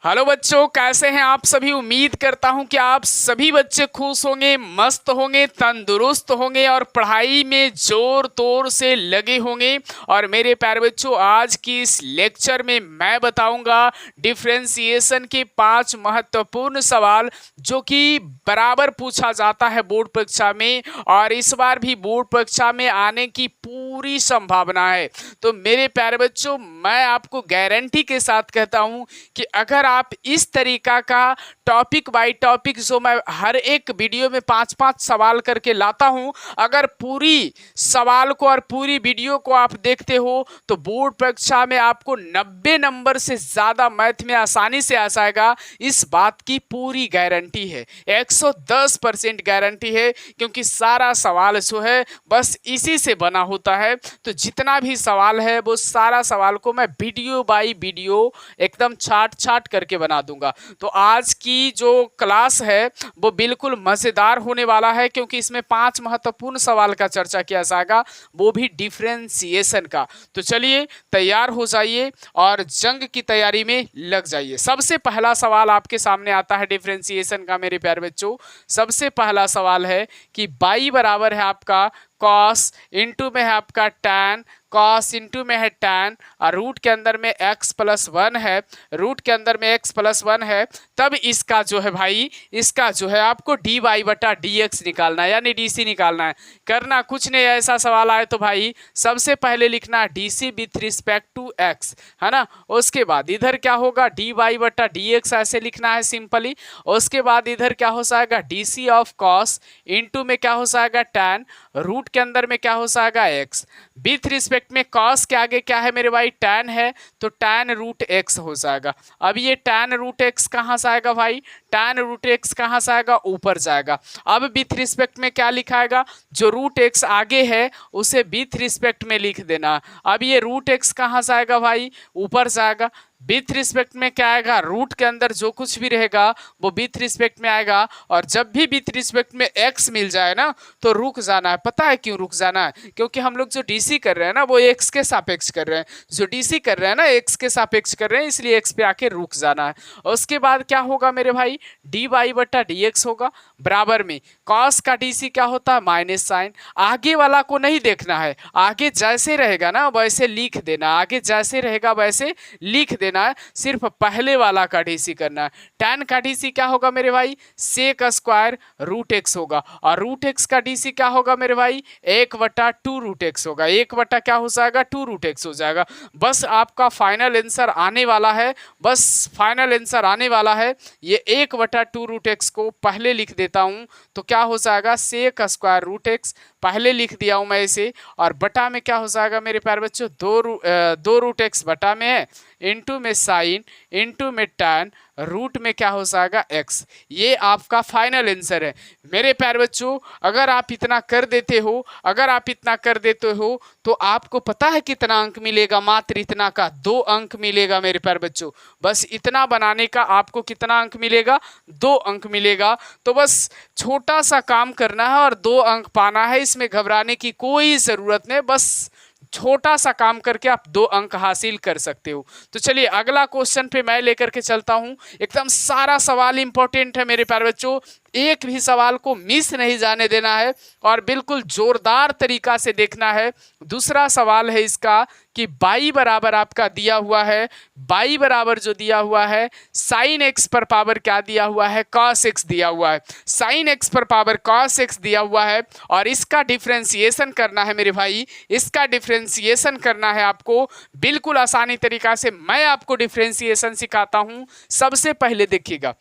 Hello बच्चों, कैसे हैं आप सभी। उम्मीद करता हूं कि आप सभी बच्चे खुश होंगे, मस्त होंगे, तंदुरुस्त होंगे और पढ़ाई में जोर तोर से लगे होंगे। और मेरे प्यारे बच्चों, आज की इस लेक्चर में मैं बताऊंगा डिफरेंशिएशन के 5 महत्वपूर्ण सवाल जो कि बराबर पूछा जाता है बोर्ड परीक्षा में, और इस बार भी बोर्ड परीक्षा में आने की पूरी संभावना है। तो मेरे प्यारे बच्चों, मैं आपको गारंटी के साथ कहता हूं कि अगर आप इस तरीका का टॉपिक बाय टॉपिक जो मैं हर एक वीडियो में 5-5 सवाल करके लाता हूं, अगर पूरी सवाल को और पूरी वीडियो को आप देखते हो तो बोर्ड परीक्षा में आपको 90 नंबर से ज़्यादा मैथ में आसानी से आ जाएगा। इस बात की पूरी गारंटी है, 110% गारंटी है, क्योंकि सारा सवाल जो है बस इसी से बना होता है। तो जितना भी सवाल है वो सारा सवाल को मैं वीडियो बाय वीडियो एकदम छाट छाट करके बना दूंगा। तो आज की जो क्लास है वो बिल्कुल मज़ेदार होने वाला है, क्योंकि इसमें 5 महत्वपूर्ण सवाल का चर्चा किया जाएगा, वो भी डिफरेंशिएशन का। तो चलिए तैयार हो जाइए और जंग की तैयारी में लग जाइए। सबसे पहला सवाल आपके सामने आता है डिफरेंशिएशन का मेरे प्यारे बच्चों। सबसे पहला सवाल है कि बाई बराबर है आपका कॉस, इंटू में है आपका टैन, कॉस इंटू में है टैन, और रूट के अंदर में x प्लस 1 है, रूट के अंदर में x प्लस 1 है। तब इसका जो है भाई, इसका जो है आपको डी वाई बटा डी एक्स निकालना है, यानी डी सी निकालना है। करना कुछ नहीं, ऐसा सवाल आए तो भाई सबसे पहले लिखना d c with respect to x, है ना। उसके बाद इधर क्या होगा, डी वाई बटा डी एक्स ऐसे लिखना है सिंपली। उसके बाद इधर क्या हो जाएगा, d c of cos into में क्या हो जाएगा टैन, रूट के अंदर में क्या हो जाएगा x। विथ रिस्पेक्ट में cos के आगे क्या है मेरे भाई, tan है, तो tan रूट x हो जाएगा। अब ये tan रूट x कहाँ से आएगा भाई, tan रूट x कहाँ से आएगा, ऊपर जाएगा। अब विथ रिस्पेक्ट में क्या लिखाएगा, जो रूट x आगे है उसे विथ रिस्पेक्ट में लिख देना। अब ये रूट x कहाँ से आएगा भाई, ऊपर जाएगा। विथ रिस्पेक्ट में क्या आएगा, रूट के अंदर जो कुछ भी रहेगा वो विथ रिस्पेक्ट में आएगा। और जब भी विथ रिस्पेक्ट में x मिल जाए ना तो रुक जाना है। पता है क्यों रुक जाना है, क्योंकि हम लोग जो डीसी कर रहे हैं ना वो x के सापेक्ष कर रहे हैं, जो डीसी कर रहे हैं ना x के सापेक्ष कर रहे हैं, इसलिए x पे आके रुक जाना है। और उसके बाद क्या होगा मेरे भाई, डी वाई बटा डी एक्स होगा, बराबर में कॉस का डीसी क्या होता है, माइनस साइन। आगे वाला को नहीं देखना है, आगे जैसे रहेगा ना वैसे लिख देना, आगे जैसे रहेगा वैसे लिख देना है, सिर्फ पहले वाला का डीसी करना है। tan का डीसी क्या होगा मेरे भाई, सेक स्क्वायर रूट एक्स होगा, और रूट एक्स का डीसी क्या होगा मेरे भाई, 1/2 रूट एक्स होगा। 1 क्या हो जाएगा, 2 रूट एक्स हो जाएगा। बस आपका फाइनल आंसर आने वाला है, बस फाइनल आंसर आने वाला है। ये 1/2 रूट एक्स को पहले लिख देता हूँ तो क्या हो जाएगा, सेक स्क्वायर रूट एक्स पहले लिख दिया हूँ मैं इसे, और बटा में क्या हो जाएगा मेरे प्यारे बच्चों, 2 रूट एक्स बटा में है, इंटू में साइन, इंटू में टैन, रूट में क्या हो जाएगा x। ये आपका फाइनल आंसर है मेरे प्यारे बच्चों। अगर आप इतना कर देते हो, अगर आप इतना कर देते हो तो आपको पता है कितना अंक मिलेगा, मात्र इतना का 2 अंक मिलेगा मेरे प्यारे बच्चों। बस इतना बनाने का आपको कितना अंक मिलेगा, 2 अंक मिलेगा। तो बस छोटा सा काम करना है और 2 अंक पाना है, इसमें घबराने की कोई ज़रूरत नहीं। बस छोटा सा काम करके आप 2 अंक हासिल कर सकते हो। तो चलिए अगला क्वेश्चन पे मैं लेकर के चलता हूं। एकदम सारा सवाल इंपॉर्टेंट है मेरे प्यारे बच्चों, एक भी सवाल को मिस नहीं जाने देना है और बिल्कुल जोरदार तरीका से देखना है। दूसरा सवाल है इसका कि बाई बराबर आपका दिया हुआ है, बाई बराबर जो दिया हुआ है साइन एक्स पर पावर क्या दिया हुआ है, कॉस एक्स दिया हुआ है। साइन एक्स पर पावर कॉस एक्स दिया हुआ है और इसका डिफरेंशिएशन करना है मेरे भाई, इसका डिफरेंशिएशन करना है आपको बिल्कुल आसानी तरीका से। मैं आपको डिफरेंशिएशन सिखाता हूं। सबसे पहले देखिएगा,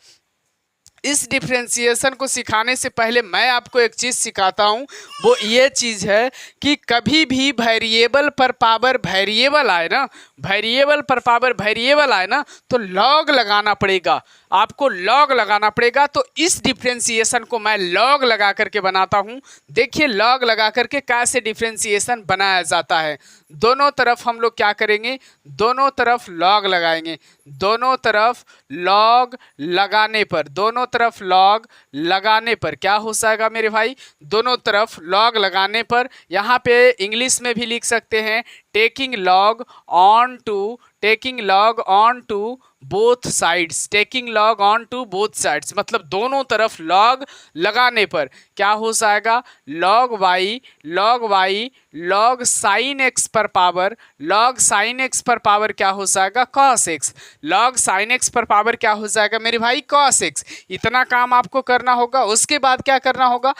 इस डिफरेंशिएशन को सिखाने से पहले मैं आपको एक चीज़ सिखाता हूँ, वो ये चीज़ है कि कभी भी वेरिएबल पर पावर वेरिएबल आए ना, वेरिएबल पर पावर वेरिएबल आए ना तो लॉग लगाना पड़ेगा, आपको लॉग लगाना पड़ेगा। तो इस डिफरेंशिएशन को मैं लॉग लगा करके बनाता हूँ। देखिए लॉग लगा करके कैसे डिफरेंशिएशन बनाया जाता है। दोनों तरफ हम लोग क्या करेंगे, दोनों तरफ लॉग लगाएंगे। दोनों तरफ लॉग लगाने पर, दोनों तरफ लॉग लगाने पर क्या हो जाएगा मेरे भाई, दोनों तरफ लॉग लगाने पर यहाँ पे इंग्लिश में भी लिख सकते हैं taking log on to, taking log on to both sides, taking log on to both sides, मतलब दोनों तरफ लॉग लगाने पर क्या हो जाएगा, log y log sine x पर पावर, लॉग साइन एक्स पर पावर क्या हो जाएगा, cos x, log sine x पर पावर क्या हो जाएगा मेरे भाई, कॉस एक्स। इतना काम आपको करना होगा। उसके बाद क्या करना होगा,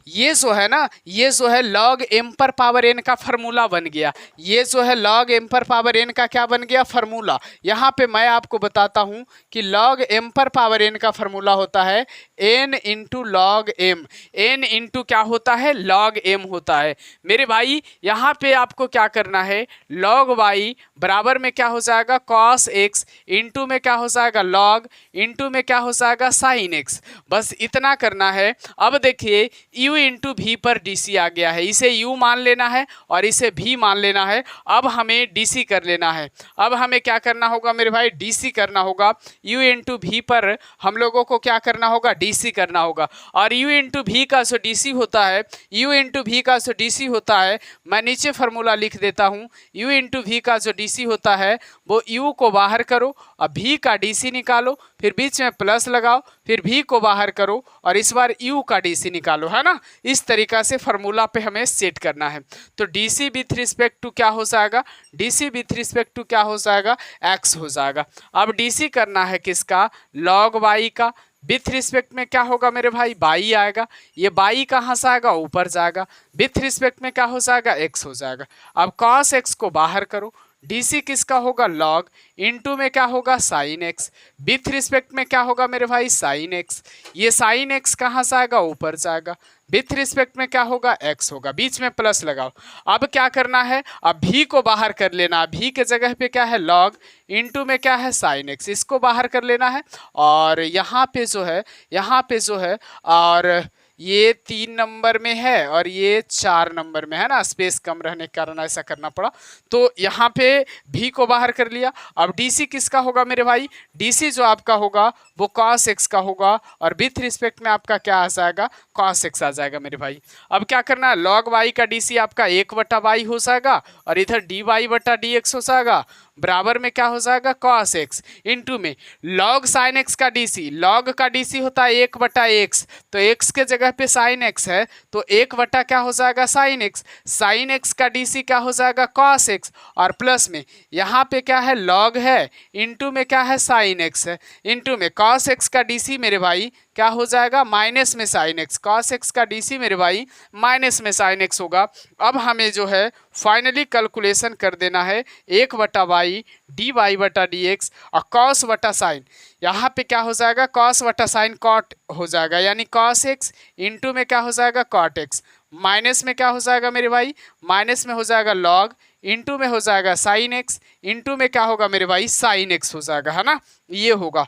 ये जो है ना, ये जो है log m पर पावर n का फार्मूला बन गया, ये जो है log m पर पावर n का क्या बन गया, फार्मूला। यहाँ पे मैं आपको बताता हूँ कि log m पर पावर n का फार्मूला होता है n into log m, n into क्या होता है, log m होता है मेरे भाई। यहाँ पे आपको क्या करना है, log y बराबर में क्या हो जाएगा, cos x, इंटू में क्या हो जाएगा log, इंटू में क्या हो जाएगा sin x, बस इतना करना है। अब देखिए u इंटू भी पर dc आ गया है, इसे u मान लेना है और इसे भी मान लेना है। अब हमें dc कर लेना है। अब हमें क्या करना होगा मेरे भाई, dc करना होगा। u इंटू भी पर हम लोगों को क्या करना होगा, dc करना होगा। और u इंटू भी का जो dc होता है, u इंटू भी का जो dc होता है, मैं नीचे फार्मूला लिख देता हूँ। u इंटू भी का जो dc होता है वो u को बाहर करो और भी का dc निकालो, फिर बीच में प्लस लगाओ, फिर भी को बाहर करो और इस बार u का dc निकालो, है ना। इस तरीका से फार्मूला पे हमें सेट करना है। तो dc विथ रिस्पेक्ट टू क्या हो जाएगा, dc विथ रिस्पेक्ट टू क्या हो जाएगा, x हो जाएगा। अब dc करना है किसका, log y का, विथ रिस्पेक्ट में क्या होगा मेरे भाई, बाई आएगा, ये बाई कहाँ से आएगा, ऊपर जाएगा, विथ रिस्पेक्ट में क्या हो जाएगा, x हो जाएगा। अब cos x को बाहर करो, dc किसका होगा, log, इनटू में क्या होगा, sin x, विथ रिस्पेक्ट में क्या होगा मेरे भाई, sin x, ये sin x कहाँ से आएगा, ऊपर जाएगा, विथ रिस्पेक्ट में क्या होगा, x होगा, बीच में प्लस लगाओ। अब क्या करना है, अब भी को बाहर कर लेना, भी के जगह पे क्या है log, इनटू में क्या है sin x, इसको बाहर कर लेना है। और यहाँ पे जो है और ये 3 नंबर में है और ये 4 नंबर में है ना, स्पेस कम रहने के कारण ऐसा करना पड़ा। तो यहाँ पे भी को बाहर कर लिया। अब dc किसका होगा मेरे भाई, dc जो आपका होगा वो cos x का होगा और विथ रिस्पेक्ट में आपका क्या आ जाएगा, cos x आ जाएगा मेरे भाई। अब क्या करना है, log y का dc आपका 1/y हो जाएगा और इधर dy/dx हो जाएगा, बराबर में क्या हो जाएगा, cos x, इंटू में log sin x का dc, log का dc होता है 1/x, तो x के जगह पे sin x है तो 1/ क्या हो जाएगा, sin x, sin x का dc क्या हो जाएगा, cos x, और प्लस में यहाँ पे क्या है, log है, इंटू में क्या है, sin x है, इंटू में cos x का dc मेरे भाई क्या हो जाएगा, माइनस में sin x, cos x का dc मेरे भाई माइनस में sin x होगा। अब हमें जो है फाइनली कैलकुलेशन कर देना है 1/y dy/dx और cos/sin, यहाँ पे क्या हो जाएगा, cos/sin cot हो जाएगा, यानी cos x, इंटू में क्या हो जाएगा, cot x, माइनस में क्या हो जाएगा मेरे भाई, माइनस में हो जाएगा log, इंटू में हो जाएगा sin x, इंटू में क्या होगा मेरे भाई, sin x हो जाएगा, है ना, ये होगा।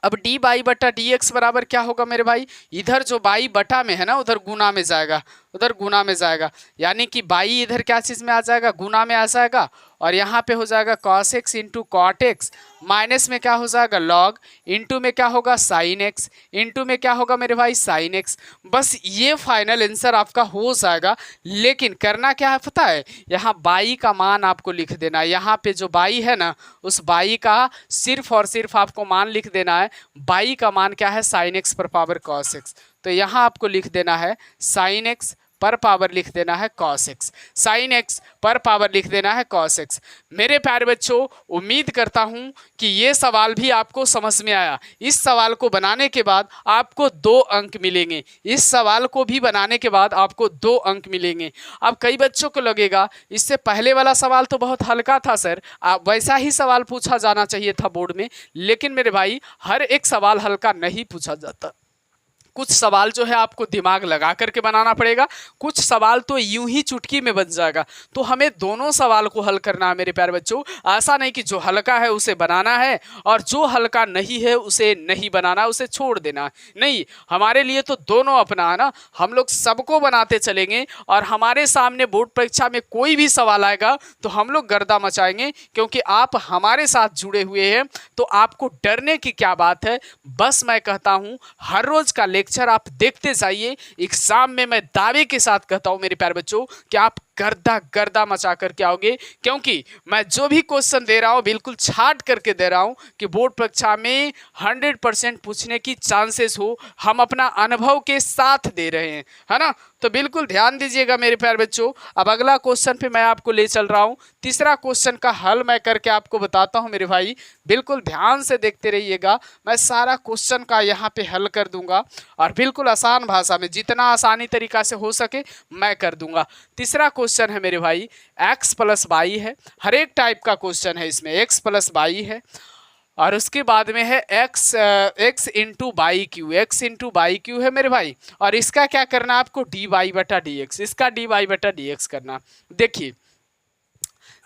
अब dy/dx बराबर क्या होगा मेरे भाई, इधर जो बाई बटा में है ना उधर गुना में जाएगा, उधर गुना में जाएगा, यानी कि बाई इधर क्या चीज़ में आ जाएगा, गुना में आ जाएगा, और यहाँ पे हो जाएगा cos x into cot x, minus में क्या हो जाएगा log, इंटू में क्या होगा sin x, इंटू में क्या होगा मेरे भाई sin x। बस ये फाइनल आंसर आपका हो जाएगा। लेकिन करना क्या है पता है, यहाँ बाई का मान आपको लिख देना है, यहाँ पे जो बाई है ना उस बाई का सिर्फ और सिर्फ आपको मान लिख देना है। बाई का मान क्या है, sin x पर पावर cos x, तो यहाँ आपको लिख देना है sin x पर पावर लिख देना है cos x, sin x पर पावर लिख देना है cos x। मेरे प्यारे बच्चों, उम्मीद करता हूँ कि ये सवाल भी आपको समझ में आया। इस सवाल को बनाने के बाद आपको 2 अंक मिलेंगे, इस सवाल को भी बनाने के बाद आपको 2 अंक मिलेंगे। अब कई बच्चों को लगेगा इससे पहले वाला सवाल तो बहुत हल्का था सर, वैसा ही सवाल पूछा जाना चाहिए था बोर्ड में। लेकिन मेरे भाई हर एक सवाल हल्का नहीं पूछा जाता, कुछ सवाल जो है आपको दिमाग लगा करके बनाना पड़ेगा, कुछ सवाल तो यूं ही चुटकी में बन जाएगा। तो हमें दोनों सवाल को हल करना है मेरे प्यारे बच्चों। ऐसा नहीं कि जो हल्का है उसे बनाना है और जो हल्का नहीं है उसे नहीं बनाना, उसे छोड़ देना है। नहीं, हमारे लिए तो दोनों अपना है ना, हम लोग सबको बनाते चलेंगे और हमारे सामने बोर्ड परीक्षा में कोई भी सवाल आएगा तो हम लोग गर्दा मचाएंगे, क्योंकि आप हमारे साथ जुड़े हुए हैं। तो आपको डरने की क्या बात है। बस मैं कहता हूँ हर रोज का लेक्चर आप देखते जाइए। एग्जाम में मैं दावे के साथ कहता हूं मेरे प्यारे बच्चों कि आप गर्दा गर्दा मचा करके आओगे, क्योंकि मैं जो भी क्वेश्चन दे रहा हूँ बिल्कुल छाट करके दे रहा हूँ कि बोर्ड परीक्षा में 100% पूछने की चांसेस हो। हम अपना अनुभव के साथ दे रहे हैं, है ना। तो बिल्कुल ध्यान दीजिएगा मेरे प्यारे बच्चों। अब अगला क्वेश्चन पे मैं आपको ले चल रहा हूँ। तीसरा क्वेश्चन का हल मैं करके आपको बताता हूँ मेरे भाई, बिल्कुल ध्यान से देखते रहिएगा। मैं सारा क्वेश्चन का यहाँ पे हल कर दूंगा और बिल्कुल आसान भाषा में, जितना आसानी तरीका से हो सके मैं कर दूंगा। तीसरा क्वेश्चन है मेरे भाई x प्लस वाई है। हर एक टाइप का क्वेश्चन है इसमें, x प्लस वाई है और उसके बाद में है x into by Q, x into by Q है मेरे भाई। और इसका क्या करना है आपको, डी वाई बटा डी एक्स, इसका डी वाई बटा डी एक्स करना। देखिए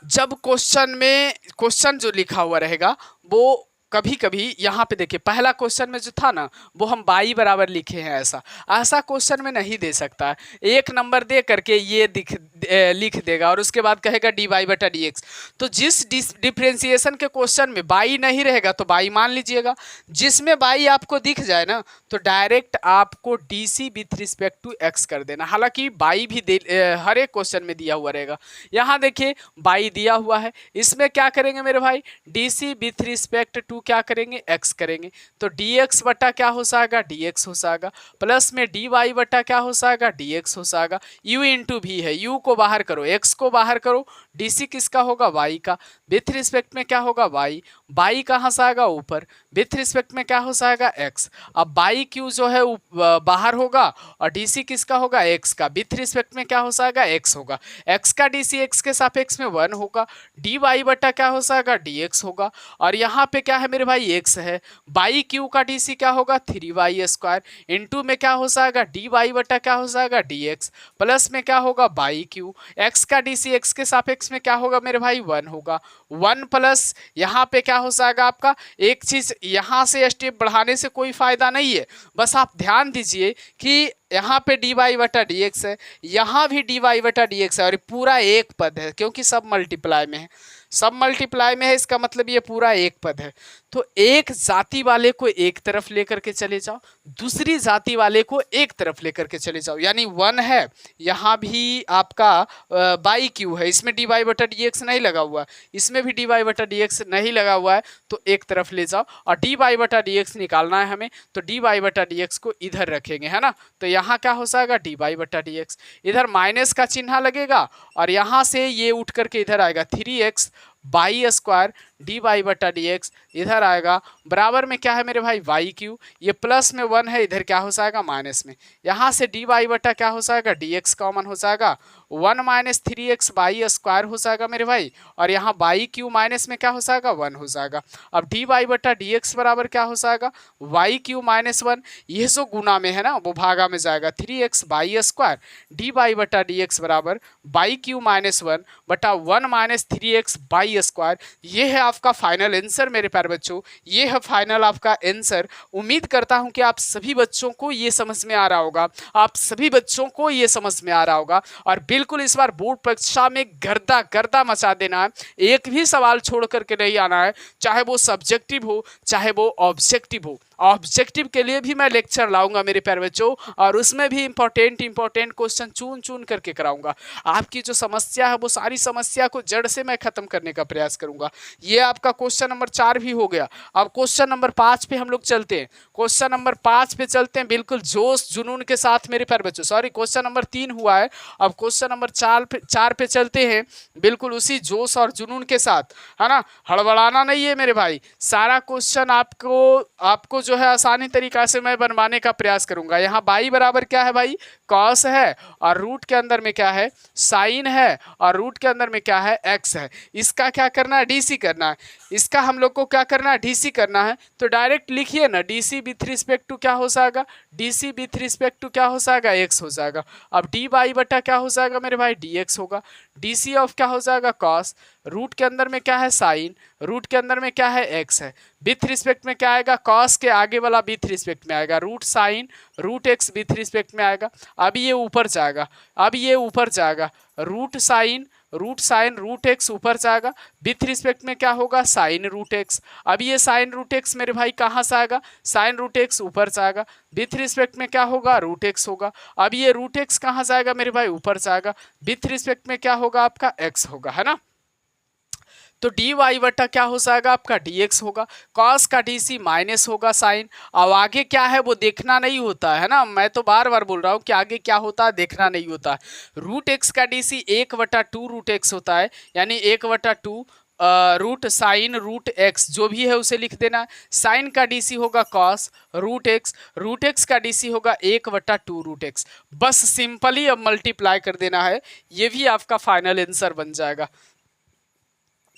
जब क्वेश्चन जो लिखा हुआ रहेगा वो कभी कभी यहाँ पे देखिए, पहला क्वेश्चन में जो था ना वो हम बाई बराबर लिखे हैं, ऐसा क्वेश्चन में नहीं दे सकता है। एक नंबर दे करके ये लिख देगा और उसके बाद कहेगा डी वाई बटा डी एक्स। तो जिस डिफ्रेंसिएशन के क्वेश्चन में बाई नहीं रहेगा तो बाई मान लीजिएगा, जिसमें बाई आपको दिख जाए ना तो डायरेक्ट आपको d c with respect to x कर देना। हालांकि बाई भी हर एक क्वेश्चन में दिया हुआ रहेगा। यहाँ देखिए बाई दिया हुआ है, इसमें क्या करेंगे मेरे भाई, d c with respect to क्या करेंगे, एक्स करेंगे। तो डी एक्स बटा क्या हो जाएगा, डी एक्स हो जाएगा, प्लस में डी वाई बटा क्या हो जाएगा, डी एक्स हो जाएगा। यू इंटू भी है, यू को बाहर करो, एक्स को बाहर करो, डी सी किसका होगा, वाई का। विथ रिस्पेक्ट में क्या होगा, वाई, बाई कहाँ से आएगा, ऊपर, विथ रिस्पेक्ट में क्या हो जाएगा, एक्स। अब बाई क्यू जो है बाहर होगा और डी सी किसका होगा, एक्स का, विथ रिस्पेक्ट में क्या हो जाएगा, एक्स होगा। एक्स का डी सी एक्स के सापेक्ष में 1 होगा, डी वाई बटा क्या हो जाएगा, डी एक्स होगा। और यहाँ पे क्या है मेरे भाई, एक्स है, बाई क्यू का डी सी क्या होगा, 3y स्क्वायर, इंटू में क्या हो जाएगा, डी वाई बटा क्या हो जाएगा, डी एक्स, प्लस में क्या होगा, बाई क्यू, एक्स का डी सी एक्स के सापेक्ष में क्या होगा मेरे भाई, 1 होगा। 1 प्लस यहाँ पे क्या हो जाएगा आपका, एक चीज यहाँ से स्टेप बढ़ाने से कोई फायदा नहीं है, बस आप ध्यान दीजिए कि यहाँ पे डी वाई बटा डी एक्स है, यहाँ भी डी वाई बटा डी एक्स है और पूरा एक पद है, क्योंकि सब मल्टीप्लाई में है, सब मल्टीप्लाई में है, इसका मतलब ये पूरा एक पद है। तो एक जाति वाले को एक तरफ लेकर के चले जाओ, दूसरी जाति वाले को एक तरफ लेकर के चले जाओ, यानी 1 है, यहाँ भी आपका बाई क्यू है, इसमें डी वाई बटा डी एक्स नहीं लगा हुआ, इसमें भी डी वाई बटा डी एक्स नहीं लगा हुआ है, तो एक तरफ ले जाओ और डी वाई बटा डी एक्स निकालना है हमें, तो डी वाई बटा डी एक्स को इधर रखेंगे, है ना। तो यहाँ क्या हो जाएगा, डी वाई बटा डी एक्स, इधर माइनस का चिन्ह लगेगा और यहाँ से ये उठ करके इधर आएगा 3x by square d y बटा डी एक्स, इधर आएगा बराबर में क्या है मेरे भाई, वाई क्यू, ये प्लस में 1 है, इधर क्या हो जाएगा माइनस में, यहाँ से डी वाई बटा क्या हो जाएगा, डी एक्स कॉमन हो जाएगा, 1 माइनस 3x बाई स्क्वायर हो जाएगा मेरे भाई, और यहाँ बाई क्यू माइनस में क्या हो जाएगा, 1 हो जाएगा। अब डी वाई बटा डी एक्स बराबर क्या हो जाएगा, वाई क्यू माइनस 1, ये जो गुना में है ना वो भागा में जाएगा, 3x by square d y बटा डी एक्स बराबर बाई क्यू माइनस 1 बटा 1 माइनस 3x बाई स्क्वायर। ये है आपका फाइनल आंसर मेरे प्यारे बच्चों, ये है फाइनल आपका आंसर। उम्मीद करता हूं कि आप सभी बच्चों को ये समझ में आ रहा होगा, आप सभी बच्चों को ये समझ में आ रहा होगा और बिल्कुल इस बार बोर्ड परीक्षा में गर्दा गर्दा मचा देना है, एक भी सवाल छोड़ करके नहीं आना है, चाहे वो सब्जेक्टिव हो चाहे वो ऑब्जेक्टिव हो। ऑब्जेक्टिव के लिए भी मैं लेक्चर लाऊंगा मेरे प्यारे बच्चों और उसमें भी इंपॉर्टेंट क्वेश्चन चुन चुन करके कराऊंगा। आपकी जो समस्या है वो सारी समस्या को जड़ से मैं खत्म करने का प्रयास करूंगा। ये आपका क्वेश्चन नंबर 4 भी हो गया। अब क्वेश्चन नंबर 5 पे हम लोग चलते हैं, क्वेश्चन नंबर 5 पे चलते हैं बिल्कुल जोश जुनून के साथ मेरे प्यारे बच्चों। सॉरी क्वेश्चन नंबर 3 हुआ है, अब क्वेश्चन नंबर 4 पे चलते हैं बिल्कुल उसी जोश और जुनून के साथ, है ना। हड़बड़ाना नहीं है मेरे भाई, सारा क्वेश्चन आपको जो है आसानी तरीका से मैं बनवाने का प्रयास करूंगा। यहाँ बाई बराबर क्या है भाई, कॉस है और रूट के अंदर में क्या है, साइन है और रूट के अंदर में क्या है, एक्स है। इसका क्या करना है, डीसी करना है। इसका हम लोग को क्या करना है, डीसी करना है। तो डायरेक्ट लिखिए ना, डीसी विथ रिस्पेक्ट टू क्या हो जाएगा, डीसी विथ रिस्पेक्ट टू क्या हो जाएगा, एक्स हो जाएगा। अब डी वाई बटा क्या हो जाएगा मेरे भाई, डी एक्स होगा। डीसी ऑफ क्या हो जाएगा, कॉस, रूट के अंदर में क्या है, साइन, रूट के अंदर में क्या है, एक्स है। विथ रिस्पेक्ट में क्या आएगा, कॉस के आगे वाला विथ रिस्पेक्ट में आएगा, root sine root x with respect में आएगा। अब ये ऊपर जाएगा, अब ये ऊपर जाएगा, root sine root sine root x ऊपर जाएगा, विथ रिस्पेक्ट में क्या होगा साइन रूट एक्स। अब ये साइन रूट एक्स मेरे भाई कहाँ से आएगा, साइन रूट एक्स ऊपर जाएगा, विथ रिस्पेक्ट में क्या होगा रूट एक्स होगा। अब ये रूट एक्स कहाँ जाएगा मेरे भाई ऊपर जाएगा, विथ रिस्पेक्ट में क्या होगा आपका एक्स होगा, है ना। तो डी वाई बटा क्या हो जाएगा आपका डी एक्स होगा, कॉस का डी सी माइनस होगा साइन। अब आगे क्या है वो देखना नहीं होता है ना, मैं तो बार बार बोल रहा हूँ कि आगे क्या होता है देखना नहीं होता है। रूट एक्स का डी सी 1/2 रूट एक्स होता है, यानी 1/2 रूट साइन रूट एक्स जो भी है उसे लिख देना। साइन का डीसी होगा कॉस रूट एक्स का डीसी होगा 1/2 रूट एक्स। बस सिंपली अब मल्टीप्लाई कर देना है, ये भी आपका फाइनल आंसर बन जाएगा।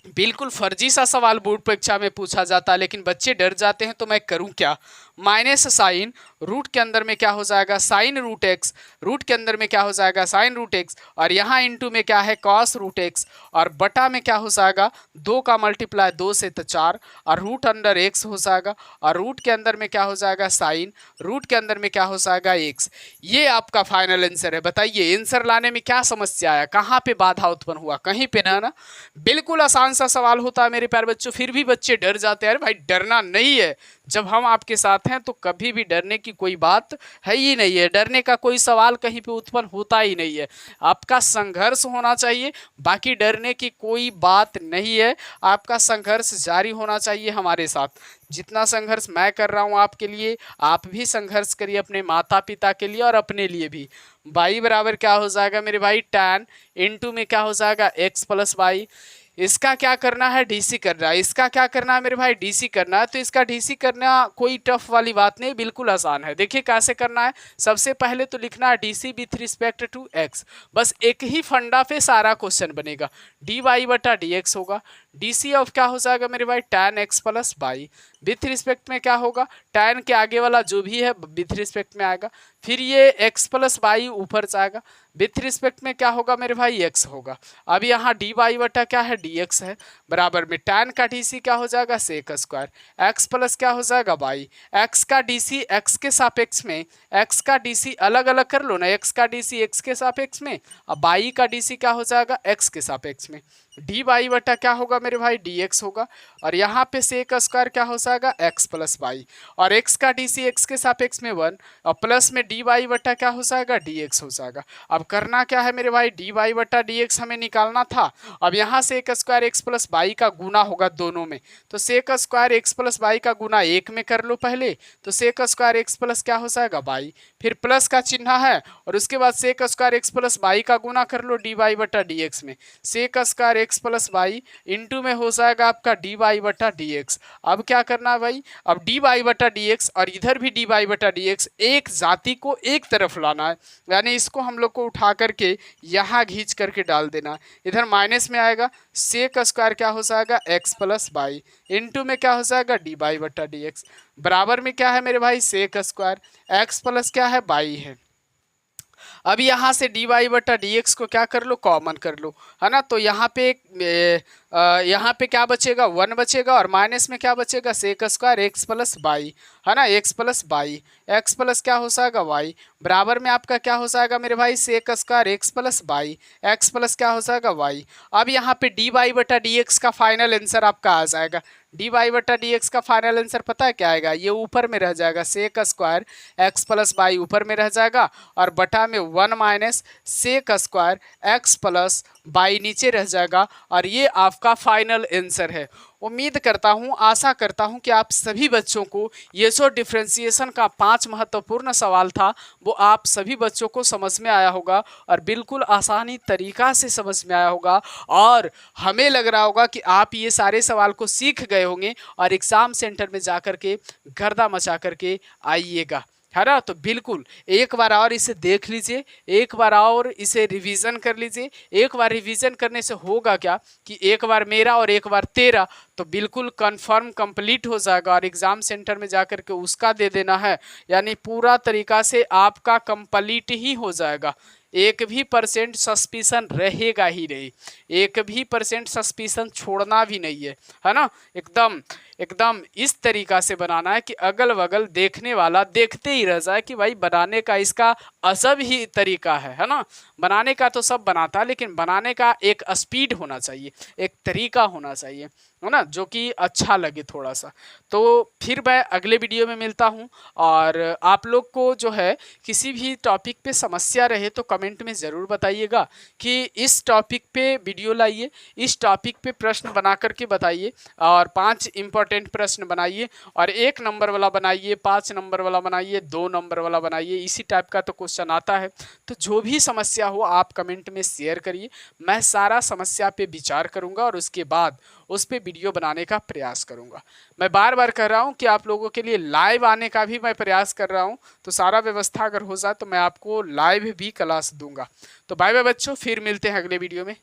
बिल्कुल फर्जी सा सवाल बोर्ड परीक्षा में पूछा जाता है, लेकिन बच्चे डर जाते हैं तो मैं करूं क्या। माइनस साइन रूट के अंदर में क्या हो जाएगा साइन रूट एक्स, रूट के अंदर में क्या हो जाएगा साइन रूट एक्स, और यहाँ इंटू में क्या है कॉस रूट एक्स, और बटा में क्या हो जाएगा 2 का मल्टीप्लाई 2 से तो 4, और रूट अंडर एक्स हो जाएगा, और रूट के अंदर में क्या हो जाएगा साइन, रूट के अंदर में क्या हो जाएगा एक्स। ये आपका फाइनल आंसर है। बताइए आंसर लाने में क्या समस्या आया, कहाँ पे बाधा उत्पन्न हुआ, कहीं पे ना। बिल्कुल आसान सा सवाल होता है मेरे प्यारे बच्चों, फिर भी बच्चे डर जाते हैं। अरे भाई डरना नहीं है, जब हम आपके साथ हैं तो कभी भी डरने की कोई बात है ही नहीं है, डरने का कोई सवाल कहीं पे उत्पन्न होता ही नहीं है। आपका संघर्ष होना चाहिए, बाकी डरने की कोई बात नहीं है। आपका संघर्ष जारी होना चाहिए हमारे साथ। जितना संघर्ष मैं कर रहा हूँ आपके लिए, आप भी संघर्ष करिए अपने माता पिता के लिए और अपने लिए भी। बाई बराबर क्या हो जाएगा मेरे भाई tan इंटू में क्या हो जाएगा x प्लस वाई। इसका क्या करना है डीसी करना है, इसका क्या करना है मेरे भाई डीसी करना है। तो इसका डीसी करना कोई टफ वाली बात नहीं, बिल्कुल आसान है। देखिए कैसे करना है, सबसे पहले तो लिखना है d c with respect to x. बस एक ही फंडा पे सारा क्वेश्चन बनेगा, डी वाई बटा डी एक्स होगा। डीसी ऑफ क्या हो जाएगा मेरे भाई tan x plus y, with respect में क्या होगा tan के आगे वाला जो भी है विथ रिस्पेक्ट में आएगा, फिर ये x प्लस वाई ऊपर जाएगा, विथ रिस्पेक्ट में क्या होगा मेरे भाई x होगा। अब यहाँ डी वाई बटा क्या है डी एक्स है, बराबर में tan का डीसी क्या हो जाएगा सेक स्क्वायर, x प्लस क्या हो जाएगा वाई, x का डीसी x के सापेक्ष में, x का डीसी अलग अलग कर लो ना, x का डीसी x के सापेक्ष में, अब वाई का डीसी क्या हो जाएगा x के सापेक्ष में। डी वाई बटा क्या होगा मेरे भाई डी एक्स होगा, और यहाँ पे सेक स्क्वायर क्या हो जाएगा x प्लस वाई, और x का डीसी x के सापेक्ष में 1, और प्लस में डी वाई बटा क्या हो जाएगा डी एक्स हो जाएगा। अब करना क्या है मेरे भाई डी वाई बटा डी एक्स हमें निकालना था। अब यहाँ sec square x plus y का गुना होगा दोनों में, तो sec square x plus y का गुना एक में कर लो पहले, तो सेक स्क्वायर एक्स प्लस क्या हो जाएगा वाई, फिर प्लस का चिन्ह है, और उसके बाद sec square x plus y का गुना कर लो डी वाई बटा डी एक्स में, sec square x plus y into में हो जाएगा आपका डी वाई बटा डी एक्स। अब क्या करना है भाई, अब डी वाई बटा डी एक्स और इधर भी डी वाई बटा डी एक्स, एक जाति को एक तरफ लाना है, यानी इसको हम लोग को उठा करके यहाँ खींच करके डाल देना है। इधर माइनस में आएगा, सेक स्क्वायर क्या हो जाएगा एक्स प्लस वाई इंटू में क्या हो जाएगा डी वाई बटा डी एक्स, बराबर में क्या है मेरे भाई सेक स्क्वायर एक्स प्लस क्या है वाई है। अब यहाँ से डी वाई बटा डी एक्स को क्या कर लो कॉमन कर लो, है ना। तो यहाँ पे यहाँ पे क्या बचेगा 1 बचेगा, और माइनस में क्या बचेगा sec square x plus y, है ना, x plus y, x plus क्या हो जाएगा वाई, बराबर में आपका क्या हो जाएगा मेरे भाई sec square x plus y, x plus क्या हो जाएगा वाई। अब यहाँ पे डी वाई बटा डी एक्स का फाइनल आंसर आपका आ जाएगा। डी वाई बटा डी एक्स का फाइनल आंसर पता है क्या आएगा, ये ऊपर में रह जाएगा sec square x plus y ऊपर में रह जाएगा, और बटा में 1 minus sec square x plus y नीचे रह जाएगा, और ये आपका फाइनल आंसर है। उम्मीद करता हूँ, आशा करता हूँ कि आप सभी बच्चों को ये जो डिफरेंशिएशन का 5 महत्वपूर्ण सवाल था वो आप सभी बच्चों को समझ में आया होगा, और बिल्कुल आसानी तरीका से समझ में आया होगा, और हमें लग रहा होगा कि आप ये सारे सवाल को सीख गए होंगे और एग्ज़ाम सेंटर में जा कर के गर्दा मचा कर के आइएगा, है ना। तो बिल्कुल एक बार और इसे देख लीजिए, एक बार और इसे रिवीजन कर लीजिए। एक बार रिवीजन करने से होगा क्या कि एक बार मेरा और एक बार तेरा तो बिल्कुल कंफर्म कंप्लीट हो जाएगा, और एग्ज़ाम सेंटर में जाकर के उसका दे देना है, यानी पूरा तरीका से आपका कंप्लीट ही हो जाएगा। एक भी % सस्पिशन रहेगा ही नहीं, एक भी % सस्पिशन छोड़ना भी नहीं है, है ना। एकदम एकदम इस तरीका से बनाना है कि अगल बगल देखने वाला देखते ही रह जाए कि भाई बनाने का इसका अजब ही तरीका है ना। बनाने का तो सब बनाता है, लेकिन बनाने का एक स्पीड होना चाहिए, एक तरीका होना चाहिए, है ना, जो कि अच्छा लगे थोड़ा सा। तो फिर मैं अगले वीडियो में मिलता हूँ, और आप लोग को जो है किसी भी टॉपिक पे समस्या रहे तो कमेंट में ज़रूर बताइएगा कि इस टॉपिक पे वीडियो लाइए, इस टॉपिक पे प्रश्न बना करके बताइए, और 5 इंपॉर्टेंट प्रश्न बनाइए, और 1 नंबर वाला बनाइए, 5 नंबर वाला बनाइए, 2 नंबर वाला बनाइए। इसी टाइप का तो क्वेश्चन आता है। तो जो भी समस्या हो आप कमेंट में शेयर करिए, मैं सारा समस्या पे विचार करूंगा और उसके बाद उस पे वीडियो बनाने का प्रयास करूंगा। मैं बार बार कह रहा हूं कि आप लोगों के लिए लाइव आने का भी मैं प्रयास कर रहा हूं, तो सारा व्यवस्था अगर हो जाए तो मैं आपको लाइव भी क्लास दूंगा। तो बाय बाय बच्चों, फिर मिलते हैं अगले वीडियो में।